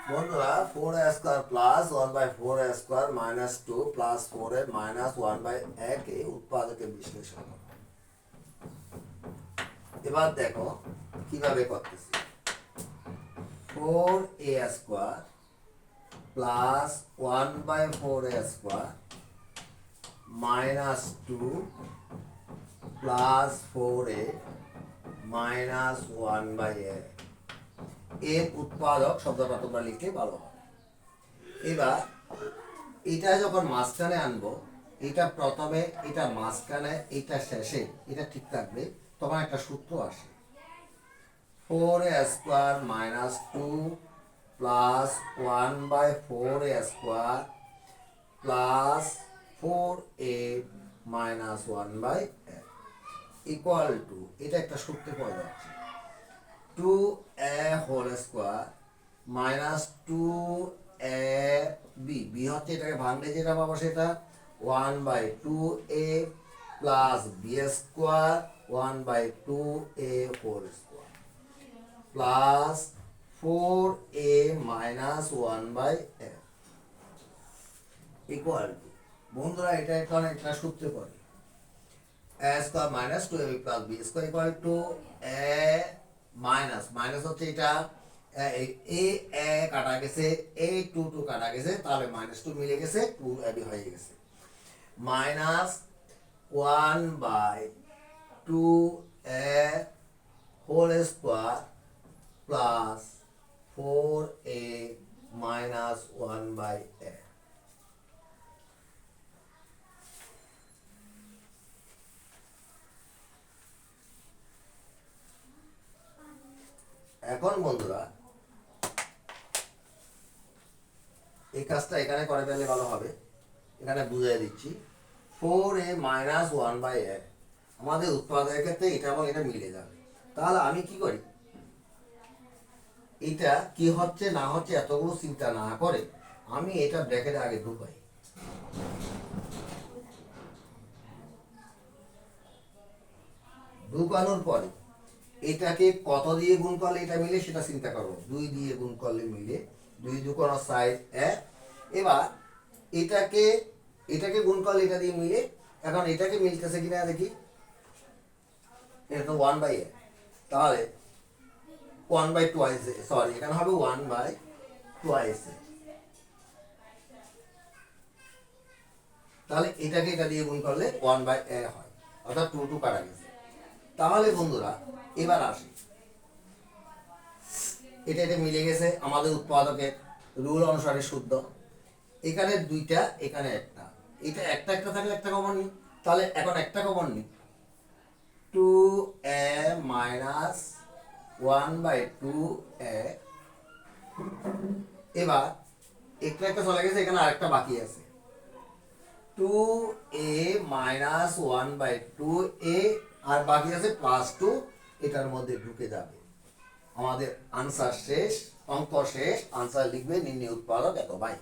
বন্ধুরা 4a² plus 1/4a² minus 2 plus 4a minus 1/1 এই উৎপাদকে বিশ্লেষণ করো। এবার দেখো কিভাবে করতেছি। 4a² plus 1/4a² minus 2 plus 4a minus 1/1 এর উৎপাদক শব্দটা তোমরা লিখলে ভালো হবে। এবার এটা যখন মাঝখানে আনবো, এটা প্রথমে, এটা মাঝখানে, এটা শেষে, এটা ঠিক থাকবে, তখন একটা সূত্র আসে 4a² minus 2 plus 1/4a² plus 4a minus 1/1 equal to, এটা একটা সূত্রে পড়ে যাচ্ছে 2a² মাইনাস 2ab, বি হচ্ছে এটাকে ভাঙলে যেটা পাবো সেটা 1/2a plus b² 1/2a² plus 4a minus 1/1 equal to, বন্ধুরা এটা এখন একটা সূত্রে পড়ে a² minus 2ab plus b² equal to a minus minus হচ্ছে এটা এ কাটা গেছে, এ টু টু কাটা গেছে, তাহলে মাইনাস 2 মিলে গেছে, 2ab হয়ে গেছে, minus 1/2a² plus 4a minus 1/1। এখন বন্ধুরা এই কাজটা এখানে করে ফেললে ভালো হবে। এখানে বুঝিয়ে দিচ্ছি 4a মাইনাস 1/1 আমাদের উৎপাদকের ক্ষেত্রে এটা এবং এটা মিলে যাবে। তাহলে আমি কি করি, এটা কি হচ্ছে না হচ্ছে এতগুলো চিন্তা না করে আমি এটা ব্র্যাকেটে আগে ঢুকাই। ঢুকানোর পরে এটাকে কত দিয়ে গুণ করলে এটা মিলে সেটা চিন্তা করবো। 2 দিয়ে গুণ করলে মিলে, 2 দুকোনো সাইড 1। এবার এটাকে এটাকে গুণ করলে এটা দিয়ে মিলে, এখন এটাকে মিলতেছে কিনা দেখি, এটা তো 1/1, তাহলে 1/2, সরি এখানে হবে 1/2, তাহলে এটাকে এটা দিয়ে গুণ করলে 1/1 হয়, অর্থাৎ 2 2 কাটা গেছে। তাহলে বন্ধুরা এবার আসি, এটা এটা মিলে গেছে আমাদের উৎপাদকের রুল অনুসারে শুদ্ধ। এখানে দুইটা, এখানে একটা, এটা একটা একটা থাকলে একটা কমন নিই, তাহলে এখন একটা কমন নিই 2a মাইনাস 1/2a। এবার একটা একটা চলে গেছে, এখানে আরেকটা বাকি আছে 2a মাইনাস 1/2a, আর বাকি আছে প্লাস 2, এটার মধ্যে ঢুকে যাবে। আমাদের আনসার শেষ, অঙ্ক শেষ, আনসার লিখবে নির্ণয় উৎপাদক এত ভাই।